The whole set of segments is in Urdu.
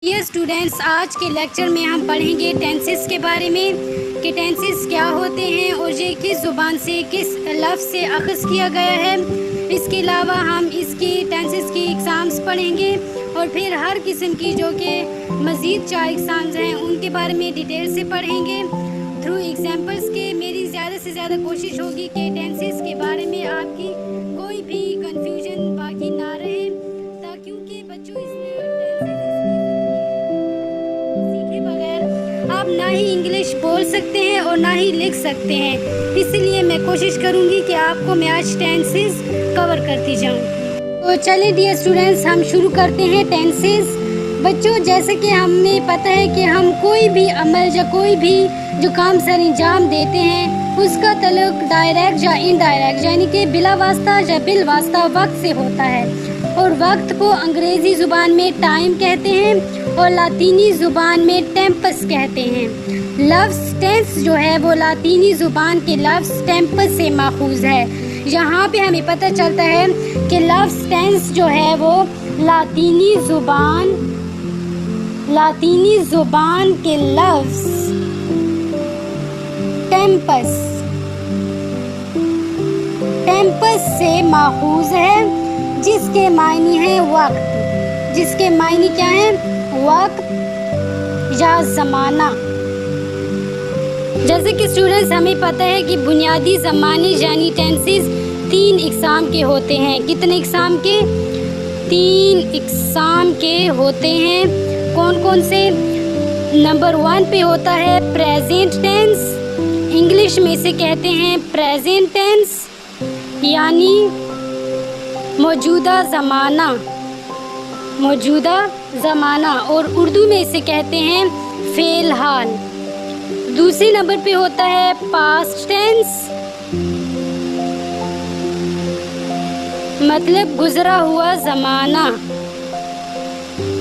ڈیئر اسٹوڈینٹس، آج کے لیکچر میں ہم پڑھیں گے ٹینسز کے بارے میں کہ ٹینسز کیا ہوتے ہیں اور یہ کس زبان سے کس لفظ سے اخذ کیا گیا ہے۔ اس کے علاوہ ہم اس کی ٹینسز کی اقسامز پڑھیں گے اور پھر ہر قسم کی جو کہ مزید 4 اقسامز ہیں ان کے بارے میں ڈیٹیل سے پڑھیں گے تھرو ایگزامپلس کے۔ میری زیادہ سے زیادہ کوشش ہوگی کہ ٹینسز کے بارے میں آپ کی کوئی بھی کنفیوژن باقی نہ رہے، کیونکہ بچوں اس میں سیکھے بغیر آپ نہ ہی انگلش بول سکتے ہیں اور نہ ہی لکھ سکتے ہیں، اس لیے میں کوشش کروں گی کہ آپ کو میں آج ٹینسز کور کرتی جاؤں۔ تو چلیں ڈیئر اسٹوڈینٹس، ہم شروع کرتے ہیں ٹینسز۔ بچوں، جیسے کہ ہمیں پتہ ہے کہ ہم کوئی بھی عمل یا کوئی بھی جو کام سر انجام دیتے ہیں اس کا تعلق ڈائریکٹ یا انڈائریکٹ یعنی کہ بلا واسطہ یا بالواسطہ وقت سے ہوتا ہے، اور وقت کو انگریزی زبان میں ٹائم کہتے ہیں اور لاطینی زبان میں ٹیمپس کہتے ہیں۔ لفظ ٹینس جو ہے وہ لاطینی زبان کے لفظ ٹیمپس سے ماخوذ ہے۔ یہاں پہ ہمیں پتہ چلتا ہے کہ لفظ ٹینس جو ہے وہ لاطینی زبان کے لفظ ٹیمپس سے ماخوذ ہے، جس کے معنی ہے وقت۔ جس کے معنی کیا ہے؟ وقت یا زمانہ۔ جیسے کہ اسٹوڈنٹس ہمیں پتہ ہے کہ بنیادی زمانے یعنی ٹینسز 3 اقسام کے ہوتے ہیں۔ کتنے اقسام کے؟ 3 اقسام کے ہوتے ہیں۔ کون کون سے؟ نمبر 1 پہ ہوتا ہے پریزنٹ ٹینس، انگلش میں اسے کہتے ہیں پریزنٹ ٹینس یعنی موجودہ زمانہ، اور اردو میں اسے کہتے ہیں فی الحال۔ دوسرے نمبر پہ ہوتا ہے پاسٹ ٹینس، مطلب گزرا ہوا زمانہ۔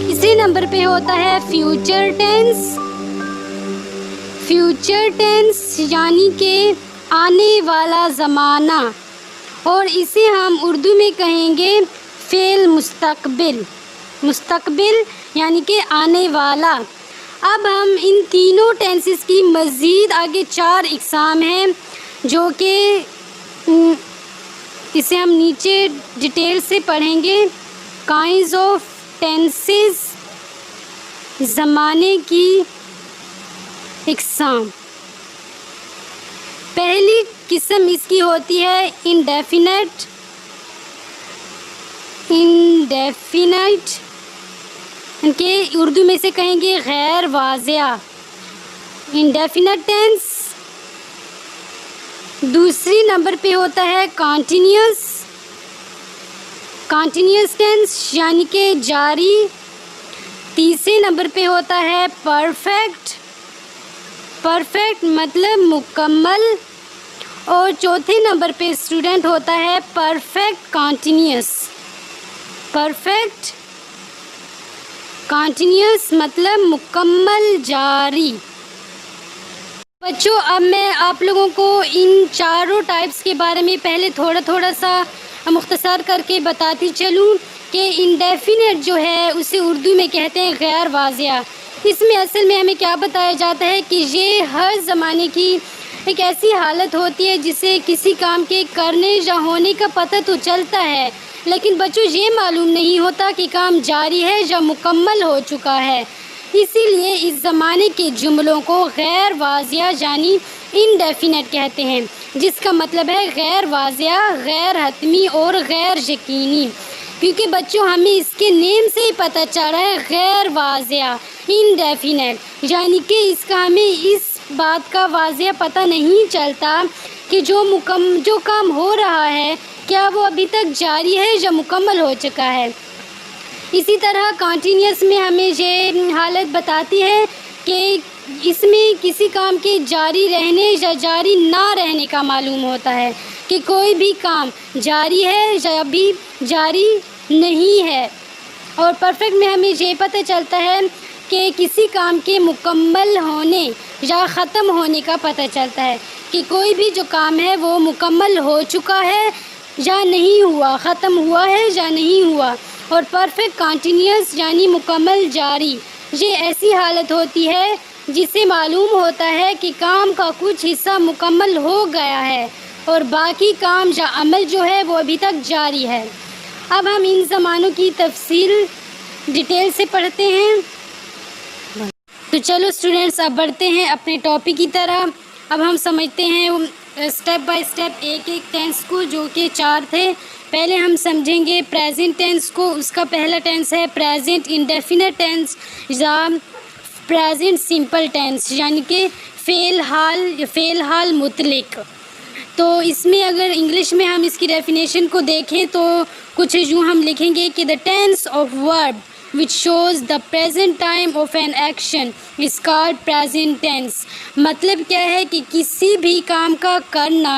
تیسرے نمبر پہ ہوتا ہے فیوچر ٹینس یعنی کہ آنے والا زمانہ، اور اسے ہم اردو میں کہیں گے فعل مستقبل یعنی کہ آنے والا۔ اب ہم ان تینوں ٹینسز کی مزید آگے 4 اقسام ہیں جو کہ اسے ہم نیچے ڈیٹیل سے پڑھیں گے۔ کائنڈز آف ٹینسز، زمانے کی اقسام۔ پہلی قسم اس کی ہوتی ہے انڈیفینٹ کہ اردو میں سے کہیں گے غیر واضح، انڈیفینٹ ٹینس۔ دوسری نمبر پہ ہوتا ہے کانٹینیوس ٹینس یعنی کہ جاری۔ تیسرے نمبر پہ ہوتا ہے پرفیکٹ مطلب مکمل، اور چوتھے نمبر پہ اسٹوڈنٹ ہوتا ہے پرفیکٹ کانٹینیوس مطلب مکمل جاری۔ بچوں، اب میں آپ لوگوں کو ان چاروں ٹائپس کے بارے میں پہلے تھوڑا سا مختصر کر کے بتاتی چلوں کہ انڈیفینٹ جو ہے اسے اردو میں کہتے ہیں غیر واضح۔ اس میں اصل میں ہمیں کیا بتایا جاتا ہے کہ یہ ہر زمانے کی ایک ایسی حالت ہوتی ہے جسے کسی کام کے کرنے یا ہونے کا پتہ تو چلتا ہے، لیکن بچوں یہ معلوم نہیں ہوتا کہ کام جاری ہے یا مکمل ہو چکا ہے۔ اسی لیے اس زمانے کے جملوں کو غیر واضح یعنی انڈیفینٹ کہتے ہیں، جس کا مطلب ہے غیر واضح، غیر حتمی اور غیر یقینی۔ کیونکہ بچوں ہمیں اس کے نیم سے ہی پتہ چل رہا ہے غیر واضح، انڈیفینٹ، یعنی کہ اس کا ہمیں اس بات کا واضح پتہ نہیں چلتا کہ جو کام ہو رہا ہے کیا وہ ابھی تک جاری ہے یا مکمل ہو چکا ہے۔ اسی طرح کانٹینیوس میں ہمیں یہ حالت بتاتی ہے کہ اس میں کسی کام کے جاری رہنے یا جاری نہ رہنے کا معلوم ہوتا ہے کہ کوئی بھی کام جاری ہے یا ابھی جاری نہیں ہے۔ اور پرفیکٹ میں ہمیں یہ پتہ چلتا ہے کہ کسی کام کے مکمل ہونے یا ختم ہونے کا پتہ چلتا ہے کہ کوئی بھی جو کام ہے وہ مکمل ہو چکا ہے یا نہیں ہوا، ختم ہوا ہے یا نہیں ہوا۔ اور پرفیکٹ کانٹینیوس یعنی مکمل جاری، یہ ایسی حالت ہوتی ہے جسے معلوم ہوتا ہے کہ کام کا کچھ حصہ مکمل ہو گیا ہے اور باقی کام یا عمل جو ہے وہ ابھی تک جاری ہے۔ اب ہم ان زمانوں کی تفصیل ڈیٹیل سے پڑھتے ہیں۔ تو چلو اسٹوڈینٹس اب بڑھتے ہیں اپنے ٹاپک کی طرح۔ اب ہم سمجھتے ہیں اسٹیپ بائی اسٹیپ ایک ایک ٹینس کو، جو کہ 4 تھے۔ پہلے ہم سمجھیں گے پریزنٹ ٹینس کو۔ اس کا پہلا ٹینس ہے پریزنٹ انڈیفینٹ ٹینس یا پریزنٹ سمپل ٹینس، یعنی کہ فعل حال مطلق۔ تو اس میں اگر انگلش میں ہم اس کی ڈیفینیشن کو دیکھیں تو کچھ یوں ہم لکھیں گے کہ the tense of verb which shows the present time of an action is called present tense۔ مطلب کیا ہے کہ کسی بھی کام کا کرنا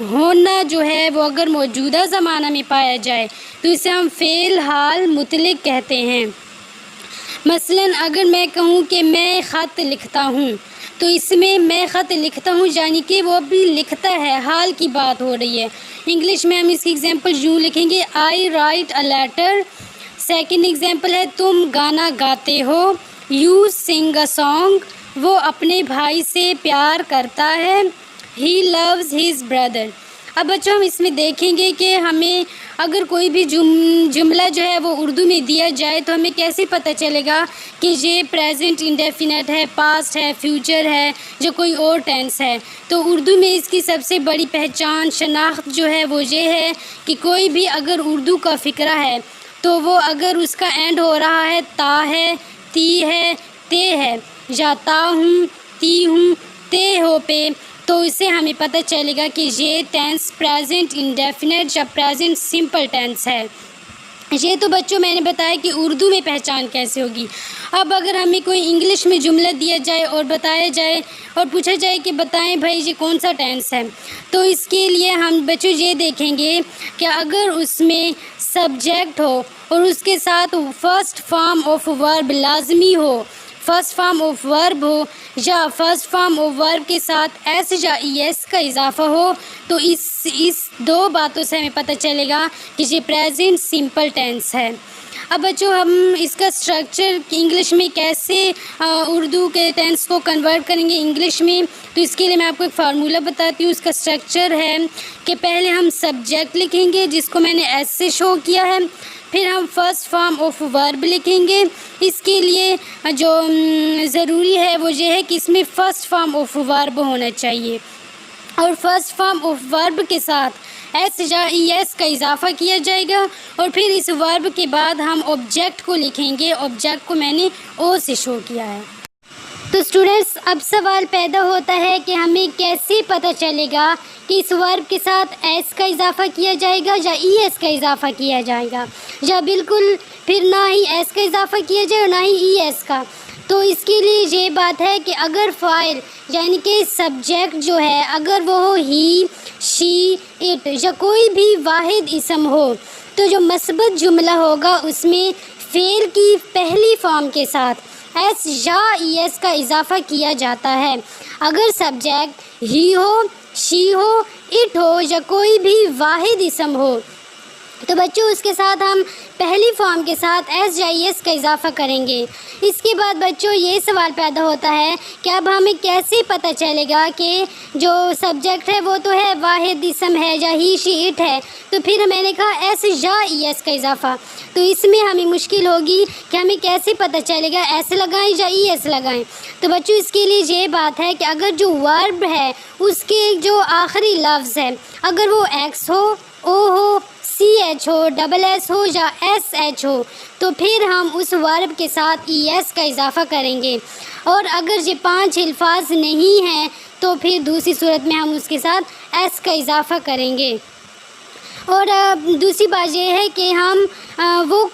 ہونا جو ہے وہ اگر موجودہ زمانہ میں پایا جائے تو اسے ہم فعل حال مطلق کہتے ہیں۔ مثلاً اگر میں کہوں کہ میں خط لکھتا ہوں تو اس میں میں خط لکھتا ہوں یعنی کہ وہ بھی لکھتا ہے، حال کی بات ہو رہی ہے۔ انگلش میں ہم اس کی ایگزامپل یوں لکھیں گے آئی رائٹ اے لیٹر۔ سیکنڈ ایگزامپل ہے تم گانا گاتے ہو، یو سنگ اے سانگ، وہ اپنے بھائی سے پیار کرتا ہے، ہی لوز ہز بردر۔ اب بچوں ہم اس میں دیکھیں گے کہ ہمیں اگر کوئی بھی جملہ جو ہے وہ اردو میں دیا جائے تو ہمیں کیسے پتہ چلے گا کہ یہ پریزنٹ انڈیفینٹ ہے، پاسٹ ہے، فیوچر ہے یا کوئی اور ٹینس ہے۔ تو اردو میں اس کی سب سے بڑی پہچان شناخت جو ہے وہ یہ ہے کہ کوئی بھی اگر اردو کا فقرہ ہے تو وہ اگر اس کا اینڈ ہو رہا ہے تا ہے، تی ہے، تے ہے، یا تا ہوں، تی ہوں، تے ہو پہ، تو اس سے ہمیں پتہ چلے گا کہ یہ ٹینس پریزنٹ انڈیفینٹ یا پریزنٹ سمپل ٹینس ہے۔ یہ تو بچوں میں نے بتایا کہ اردو میں پہچان کیسے ہوگی۔ اب اگر ہمیں کوئی انگلش میں جملہ دیا جائے اور بتایا جائے اور پوچھا جائے کہ بتائیں بھائی یہ کون سا ٹینس ہے، تو اس کے لیے ہم بچوں یہ دیکھیں گے کہ اگر اس میں سبجیکٹ ہو اور اس کے ساتھ فرسٹ فارم آف ورب لازمی ہو، فرسٹ فارم آف ورب ہو یا فرسٹ فارم آف ورب کے ساتھ ایس یا ای ایس کا اضافہ ہو، تو اس 2 باتوں سے ہمیں پتہ چلے گا کہ یہ پریزنٹ سمپل ٹینس ہے۔ اب بچوں ہم اس کا اسٹرکچر انگلش میں کیسے اردو کے ٹینس کو کنورٹ کریں گے انگلش میں، تو اس کے لیے میں آپ کو ایک فارمولہ بتاتی ہوں۔ اس کا اسٹرکچر ہے کہ پہلے ہم سبجیکٹ لکھیں گے جس کو میں نے ایس سے شو کیا ہے، پھر ہم فرسٹ فارم آف ورب لکھیں گے۔ اس کے لیے جو ضروری ہے وہ یہ ہے کہ اس میں فرسٹ فارم آف ورب ہونا چاہیے اور فرسٹ فارم آف ورب کے ساتھ ایس یا ای ایس کا اضافہ کیا جائے گا، اور پھر اس ورب کے بعد ہم آبجیکٹ کو لکھیں گے۔ آبجیکٹ کو میں نے او سے شو کیا ہے۔ تو اسٹوڈنٹس اب سوال پیدا ہوتا ہے کہ ہمیں کیسے پتہ چلے گا کہ اس ورب کے ساتھ ایس کا اضافہ کیا جائے گا یا ای ایس کا اضافہ کیا جائے گا، یا بالکل پھر نہ ہی ایس کا اضافہ کیا جائے اور نہ ہی ای ایس کا۔ تو اس کے لیے یہ بات ہے کہ اگر فاعل یعنی کہ سبجیکٹ جو ہے اگر وہ ہو ہی، شی، اٹ یا کوئی بھی واحد اسم ہو تو جو مثبت جملہ ہوگا اس میں فعل کی پہلی فارم کے ساتھ ایس یا ای ایس کا اضافہ کیا جاتا ہے۔ اگر subject he who, she who, it ہو یا کوئی بھی واحد اسم ہو تو بچوں اس کے ساتھ ہم پہلی فارم کے ساتھ ایس یا ای ایس کا اضافہ کریں گے۔ اس کے بعد بچوں یہ سوال پیدا ہوتا ہے کہ اب ہمیں کیسے پتہ چلے گا کہ جو سبجیکٹ ہے وہ تو ہے واحد اسم ہے یا ہی، شی، اٹ ہے، تو پھر میں نے کہا ایس یا ای ایس کا اضافہ، تو اس میں ہمیں مشکل ہوگی کہ ہمیں کیسے پتہ چلے گا ایس لگائیں یا ای ایس لگائیں۔ تو بچوں اس کے لیے یہ بات ہے کہ اگر جو ورب ہے اس کے جو آخری لفظ ہے اگر وہ ایکس ہو، او ہو، سی ایچ ہو، ڈبل ایس ہو یا ایس ایچ ہو تو پھر ہم اس ورب کے ساتھ ای ایس کا اضافہ کریں گے، اور اگر یہ 5 الفاظ نہیں ہیں تو پھر دوسری صورت میں ہم اس کے ساتھ ایس کا اضافہ کریں گے۔ اور دوسری بات یہ ہے کہ ہم وہ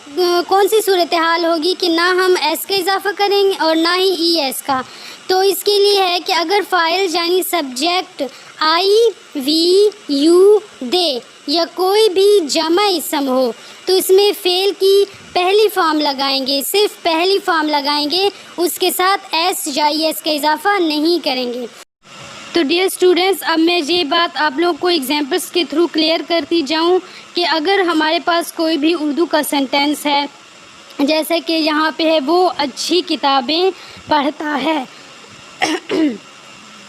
کون سی صورتحال ہوگی کہ نہ ہم ایس کا اضافہ کریں گے اور نہ ہی ای ایس کا، تو اس کے لیے ہے کہ اگر فاعل یعنی سبجیکٹ آئی، وی، یو، دے یا کوئی بھی جمع اسم ہو تو اس میں فعل کی پہلی فارم لگائیں گے، صرف پہلی فارم لگائیں گے، اس کے ساتھ ایس یا ای ایس کا اضافہ نہیں کریں گے۔ تو ڈیئر اسٹوڈنٹس اب میں یہ بات آپ لوگوں کو ایگزامپلس کے تھرو کلیئر کرتی جاؤں کہ اگر ہمارے پاس کوئی بھی اردو کا سینٹینس ہے جیسا کہ یہاں پہ ہے وہ اچھی کتابیں پڑھتا ہے۔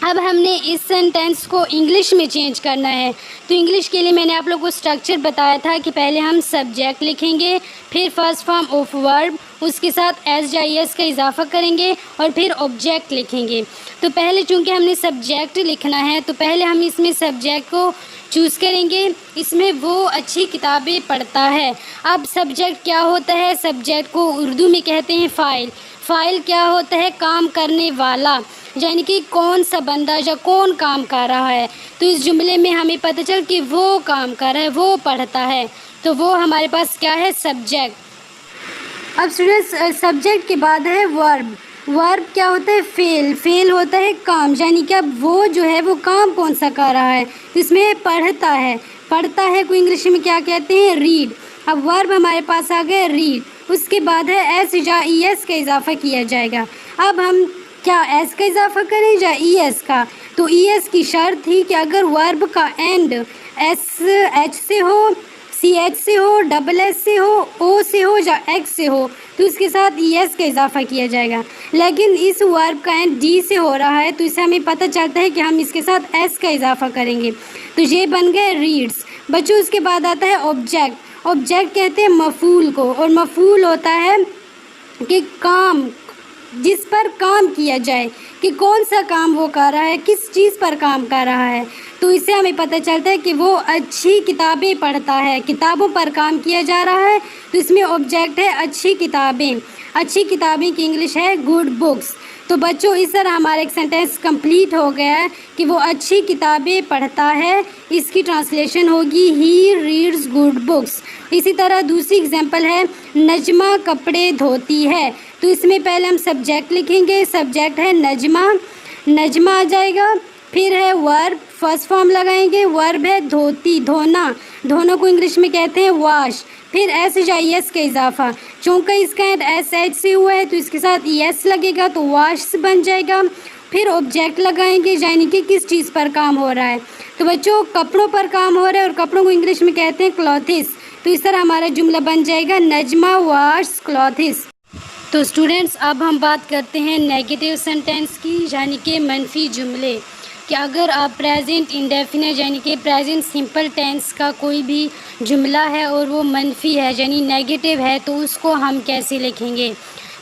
اب ہم نے اس سینٹینس کو انگلش میں چینج کرنا ہے، تو انگلش کے لیے میں نے آپ لوگوں کو اسٹرکچر بتایا تھا کہ پہلے ہم سبجیکٹ لکھیں گے، پھر فرسٹ فارم آف ورب، اس کے ساتھ ایس یا ای ایس کا اضافہ کریں گے اور پھر آبجیکٹ لکھیں گے۔ تو پہلے چونکہ ہم نے سبجیکٹ لکھنا ہے تو پہلے ہم اس میں سبجیکٹ کو چوز کریں گے، اس میں وہ اچھی کتابیں پڑھتا ہے۔ اب سبجیکٹ کیا ہوتا ہے؟ سبجیکٹ کو اردو میں کہتے ہیں فاعل۔ فاعل کیا ہوتا ہے؟ کام کرنے والا، یعنی کہ کون سا بندہ یا کون کام کر رہا ہے۔ تو اس جملے میں ہمیں پتہ چل کہ وہ کام کر رہا ہے، وہ پڑھتا ہے، تو وہ ہمارے پاس کیا ہے؟ سبجیکٹ۔ اب اسٹوڈنٹس سبجیکٹ کے بعد ہے ورب۔ ورب کیا ہوتا ہے؟ فعل۔ فعل ہوتا ہے کام، یعنی کہ اب وہ جو ہے وہ کام کون سا کر رہا ہے، اس میں پڑھتا ہے۔ پڑھتا ہے کو انگلش میں کیا کہتے ہیں؟ ریڈ۔ اب ورب ہمارے پاس آ گیا ریڈ، اس کے بعد ہے ایس یا ای ایس کا اضافہ کیا جائے گا۔ اب ہم کیا ایس کا اضافہ کریں یا ای ایس کا؟ تو ای ایس کی شرط تھی کہ اگر ورب کا اینڈ ایس ایچ سے ہو، سی ایچ سے ہو، ڈبل ایس سے ہو، او سے ہو یا ایکس سے ہو تو اس کے ساتھ ای ایس کا اضافہ کیا جائے گا۔ لیکن اس ورب کا اینڈ ڈی سے ہو رہا ہے تو اسے ہمیں پتہ چلتا ہے کہ ہم اس کے ساتھ ایس کا اضافہ کریں گے، تو یہ بن گئے ریڈس۔ بچوں اس کے بعد آتا ہے آبجیکٹ۔ آبجیکٹ کہتے ہیں مفعول کو، اور مفعول ہوتا ہے کہ کام، جس پر کام کیا جائے، کہ کون سا کام وہ کر رہا ہے، کس چیز پر کام کر رہا ہے، تو اس سے ہمیں پتہ چلتا ہے کہ وہ اچھی کتابیں پڑھتا ہے، کتابوں پر کام کیا جا رہا ہے، تو اس میں آبجیکٹ ہے اچھی کتابیں۔ اچھی کتابیں کی انگلش ہے گڈ بکس۔ تو بچوں اس طرح ہمارا ایک سینٹینس کمپلیٹ ہو گیا ہے کہ وہ اچھی کتابیں پڑھتا ہے، اس کی ٹرانسلیشن ہوگی ہی ریڈز گڈ بکس۔ اسی طرح دوسری اگزامپل ہے نجمہ کپڑے دھوتی ہے، تو اس میں پہلے ہم سبجیکٹ لکھیں گے، سبجیکٹ ہے نجمہ، نجمہ آ جائے گا، پھر ہے ورب، فرسٹ فارم لگائیں گے، ورب ہے دھوتی، دھونا، دھونا کو انگلش میں کہتے ہیں واش، پھر ایس یا ای ایس کا اضافہ، چونکہ اس کا اینڈ ایس ایچ سے ہوا ہے تو اس کے ساتھ ای ایس لگے گا تو واش بن جائے گا، پھر آبجیکٹ لگائیں گے، یعنی کہ کس چیز پر کام ہو رہا ہے، تو بچوں کپڑوں پر کام ہو رہا ہے اور کپڑوں کو انگلش میں کہتے ہیں کلوتھس، تو اس طرح ہمارا جملہ بن جائے گا نجمہ واش کلوتھس۔ تو اسٹوڈنٹس اب ہم بات کرتے ہیں نیگیٹو سینٹینس کی، یعنی کہ منفی جملے، کہ اگر آپ پریزنٹ انڈیفینٹ یعنی کہ پریزنٹ سمپل ٹینس کا کوئی بھی جملہ ہے اور وہ منفی ہے یعنی نیگیٹو ہے تو اس کو ہم کیسے لکھیں گے؟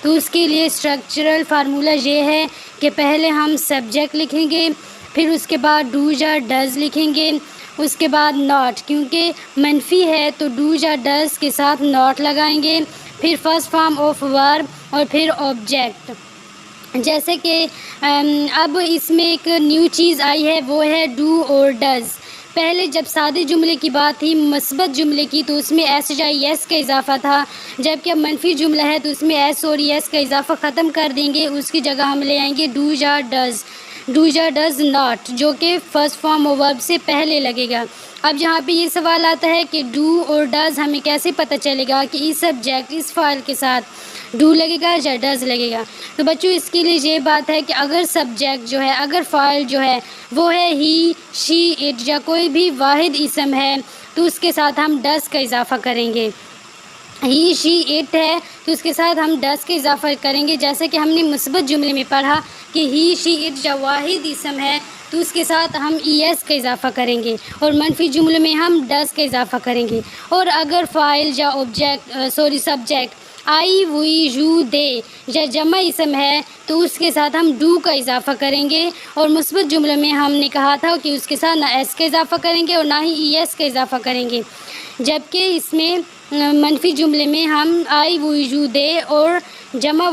تو اس کے لیے اسٹرکچرل فارمولہ یہ ہے کہ پہلے ہم سبجیکٹ لکھیں گے، پھر اس کے بعد ڈو یا ڈز لکھیں گے، اس کے بعد ناٹ، کیونکہ منفی ہے تو ڈو یا ڈز کے ساتھ ناٹ لگائیں گے، پھر فرسٹ فارم آف ورب اور پھر آبجیکٹ۔ جیسے کہ اب اس میں ایک نیو چیز آئی ہے وہ ہے ڈو اور ڈز۔ پہلے جب سادے جملے کی بات تھی، مثبت جملے کی، تو اس میں ایس یا ای ایس کا اضافہ تھا، جبکہ اب منفی جملہ ہے تو اس میں ایس اور ای ایس کا اضافہ ختم کر دیں گے، اس کی جگہ ہم لے آئیں گے ڈو یا ڈز، ڈو یا ڈز ناٹ، جو کہ فرسٹ فارم آف ورب سے پہلے لگے گا۔ اب یہاں پہ یہ سوال آتا ہے کہ ڈو اور ڈز ہمیں کیسے پتہ چلے گا کہ اس سبجیکٹ اس فائل کے ساتھ ڈو لگے گا یا ڈز لگے گا؟ تو بچوں اس کے لیے یہ بات ہے کہ اگر سبجیکٹ جو ہے، اگر فائل جو ہے وہ ہے ہی، شی، اٹ یا کوئی بھی واحد اسم ہے تو اس کے ساتھ ہم ڈز کا اضافہ کریں گے۔ ہی، شی، اٹ ہے تو اس کے ساتھ ہم ڈز کا اضافہ کریں گے، جیسا کہ ہم نے مثبت جملے میں پڑھا کہ ہی، شی، اٹ یا واحد اسم ہے تو اس کے ساتھ ہم ای ایس کا اضافہ کریں گے، اور منفی جملے میں ہم ڈز کا اضافہ کریں گے۔ اور اگر فائل یا سبجیکٹ آئی، وی، یو، دے یا جمع اسم ہے تو اس کے ساتھ ہم ڈو کا اضافہ کریں گے، اور مثبت جملے میں ہم نے کہا تھا کہ اس کے ساتھ نہ ایس کا اضافہ کریں گے اور نہ ہی ای ایس کا اضافہ کریں گے، جبکہ اس میں منفی جملے میں ہم آئی، وی، یو، دے اور جمع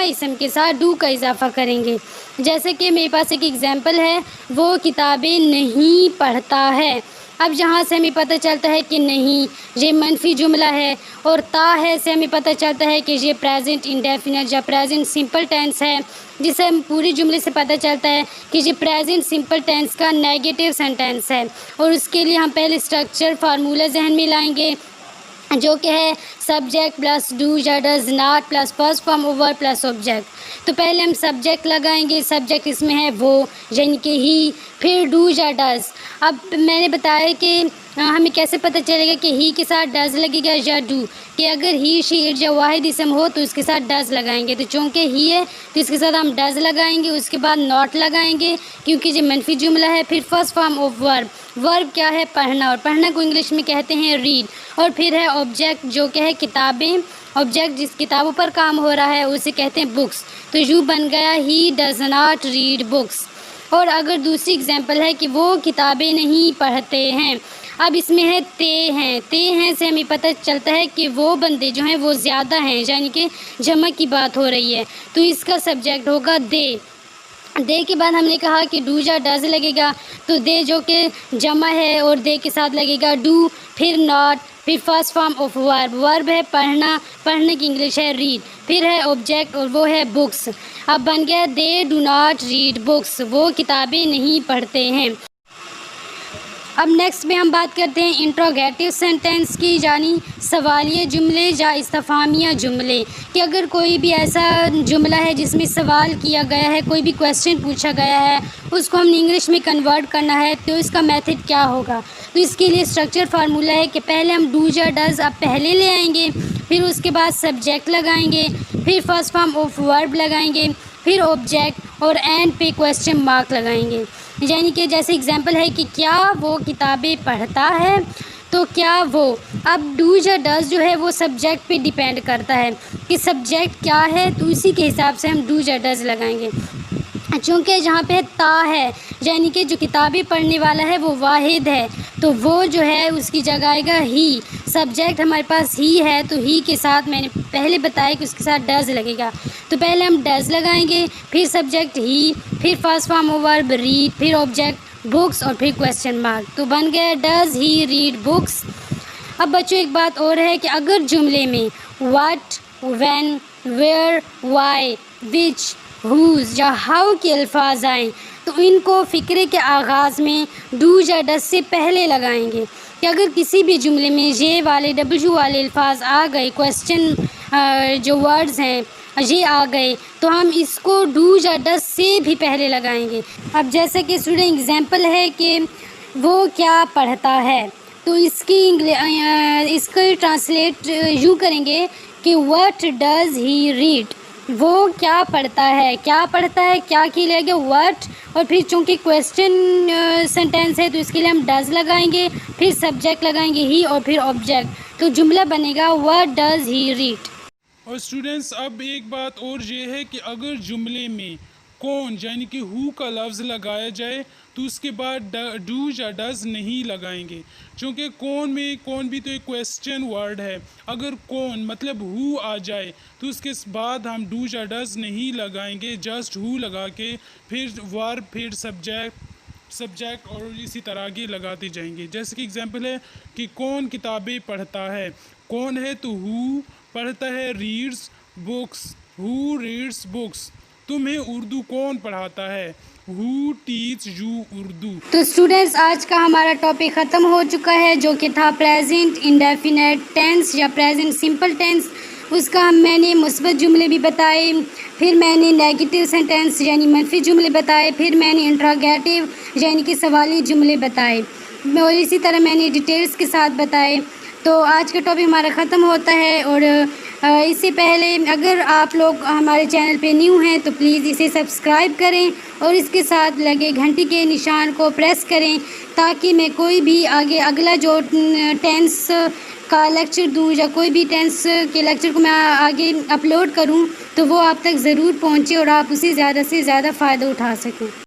اسم کے ساتھ ڈو کا اضافہ کریں گے۔ جیسے کہ میرے پاس ایک ایگزامپل ہے، وہ کتابیں نہیں پڑھتا ہے۔ اب یہاں سے ہمیں پتہ چلتا ہے کہ نہیں یہ منفی جملہ ہے، اور تا ہے سے ہمیں پتہ چلتا ہے کہ یہ پریزنٹ انڈیفینٹ یا پریزنٹ سمپل ٹینس ہے، جس سے ہم پوری جملے سے پتہ چلتا ہے کہ یہ پریزنٹ سمپل ٹینس کا نیگیٹو سینٹینس ہے، اور اس کے لیے ہم پہلے اسٹرکچر فارمولہ ذہن میں لائیں گے، جو کہ ہے سبجیکٹ پلس ڈو یا does not plus first form of verb plus object. تو پہلے ہم سبجیکٹ لگائیں گے، سبجیکٹ اس میں ہے وہ، یعنی کہ ہی، پھر ڈو یا ڈز۔ اب میں نے بتایا کہ ہمیں کیسے پتہ چلے گا کہ ہی کے ساتھ ڈز لگے گا یا ڈو؟ کہ اگر ہی شی اٹ یا واحد اسم ہو تو اس کے ساتھ ڈز لگائیں گے، تو چونکہ ہی ہے تو اس کے ساتھ ہم ڈز لگائیں گے، اس کے بعد ناٹ لگائیں گے کیونکہ یہ منفی جملہ ہے۔ پھر فرسٹ فارم آف ورب، ورب کیا ہے؟ پڑھنا، اور پڑھنا کو انگلش میں کہتے ہیں ریڈ۔ اور پھر ہے آبجیکٹ جو کہ ہے کتابیں، آبجیکٹ جس کتابوں پر کام ہو رہا ہے اسے کہتے ہیں بکس۔ تو یوں بن گیا he does not read books. اور اگر دوسری اگزامپل ہے کہ وہ کتابیں نہیں پڑھتے ہیں، اب اس میں ہے تے ہیں سے ہمیں پتہ چلتا ہے کہ وہ بندے جو ہیں وہ زیادہ ہیں، یعنی کہ جمع کی بات ہو رہی ہے، تو اس کا سبجیکٹ ہوگا دے۔ دے کے بعد ہم نے کہا کہ ڈو یا ڈز لگے گا، تو دے جو کہ جمع ہے اور دے کے ساتھ لگے گا ڈو، پھر ناٹ، پھر فرسٹ فارم آف ورب، ورب ہے پڑھنا، پڑھنے کی انگلش ہے ریڈ، پھر ہے آبجیکٹ اور وہ ہے بکس۔ اب بن گیا they do not read books, وہ کتابیں نہیں پڑھتے ہیں۔ اب نیکسٹ میں ہم بات کرتے ہیں انٹروگیٹو سینٹینس کی، یعنی سوالیہ جملے یا استفہامیہ جملے، کہ اگر کوئی بھی ایسا جملہ ہے جس میں سوال کیا گیا ہے، کوئی بھی کویسچن پوچھا گیا ہے، اس کو ہم نے انگلش میں کنورٹ کرنا ہے، تو اس کا میتھڈ کیا ہوگا؟ تو اس کے لیے اسٹرکچر فارمولہ ہے کہ پہلے ہم ڈو یا ڈز اب پہلے لے آئیں گے، پھر اس کے بعد سبجیکٹ لگائیں گے، پھر فرسٹ فارم آف ورب لگائیں گے، پھر آبجیکٹ اور اینڈ پہ کویسچن مارک لگائیں گے۔ یعنی کہ جیسے اگزامپل ہے کہ کیا وہ کتابیں پڑھتا ہے، تو کیا وہ، اب ڈو یا ڈز جو ہے وہ سبجیکٹ پہ ڈیپینڈ کرتا ہے کہ سبجیکٹ کیا ہے، تو اسی کے حساب سے ہم ڈو یا ڈز لگائیں گے۔ چونکہ جہاں پہ تا ہے، یعنی کہ جو کتابیں پڑھنے والا ہے وہ واحد ہے، تو وہ جو ہے اس کی جگہ آئے گا ہی، سبجیکٹ ہمارے پاس ہی ہے، تو ہی کے ساتھ میں نے پہلے بتایا کہ اس کے ساتھ ڈز لگے گا، تو پہلے ہم ڈز لگائیں گے، پھر سبجیکٹ ہی، پھر first form of verb read, پھر آبجیکٹ بکس اور پھر کویسچن مارک، تو بن گیا ڈز ہی ریڈ بکس۔ اب بچوں ایک بات اور ہے کہ اگر جملے میں what, when, where, why, which, whose یا ہاؤ کے الفاظ آئیں تو ان کو فقرے کے آغاز میں ڈو یا ڈز سے پہلے لگائیں گے، کہ اگر کسی بھی جملے میں یہ والے ڈبلیو والے الفاظ آ گئے، کویسچن جو ورڈز ہیں یہ آ گئے، تو ہم اس کو ڈو یا ڈز سے بھی پہلے لگائیں گے۔ اب جیسا کہ اسٹوڈنٹ اگزامپل ہے کہ وہ کیا پڑھتا ہے، تو اس کا ٹرانسلیٹ یوں کریں گے کہ واٹ ڈز ہی ریڈ، وہ کیا پڑھتا ہے، کیا پڑھتا ہے، کیا کی لے گا واٹ، اور پھر چونکہ کویسچن سینٹینس ہے تو اس کے لیے ہم ڈز لگائیں گے، پھر سبجیکٹ لگائیں گے ہی اور پھر آبجیکٹ، تو جملہ بنے گا واٹ ڈز ہی ریڈ۔ اور اسٹوڈنٹس اب ایک بات اور یہ ہے کہ اگر جملے میں کون یعنی کہ ہو کا لفظ لگایا جائے تو اس کے بعد ڈو یا ڈز نہیں لگائیں گے، چونکہ کون بھی تو ایک کویسچن ورڈ ہے، اگر کون مطلب ہو آ جائے تو اس کے بعد ہم ڈو یا ڈز نہیں لگائیں گے، جسٹ ہو لگا کے پھر ورب، پھر سبجیکٹ اور اسی طرح کے لگاتے جائیں گے۔ جیسے کہ اگزامپل ہے کہ کون کتابیں پڑھتا ہے، کون ہے تو ہو پڑھتا ہے ریڈس بکس، ہو ریڈس بکس، تمہیں اردو کون پڑھاتا ہے، ہو ٹیچ یو اردو۔ تو اسٹوڈنٹس آج کا ہمارا ٹاپک ختم ہو چکا ہے، جو کہ تھا پریزنٹ انڈیفینٹ ٹینس یا پریزنٹ سمپل ٹینس۔ اس کا میں نے مثبت جملے بھی بتائے، پھر میں نے نیگیٹو سینٹینس یعنی منفی جملے بتائے، پھر میں نے انٹراگیٹو یعنی کہ سوالی جملے بتائے، اور اسی طرح میں نے ڈیٹیلز کے ساتھ بتائے۔ تو آج کا ٹاپک ہمارا ختم ہوتا ہے، اور اس سے پہلے اگر آپ لوگ ہمارے چینل پہ نیو ہیں تو پلیز اسے سبسکرائب کریں اور اس کے ساتھ لگے گھنٹی کے نشان کو پریس کریں، تاکہ میں کوئی بھی آگے اگلا جو ٹینس کا لیکچر دوں یا کوئی بھی ٹینس کے لیکچر کو میں آگے اپلوڈ کروں تو وہ آپ تک ضرور پہنچے اور آپ اسے زیادہ سے زیادہ فائدہ اٹھا سکیں۔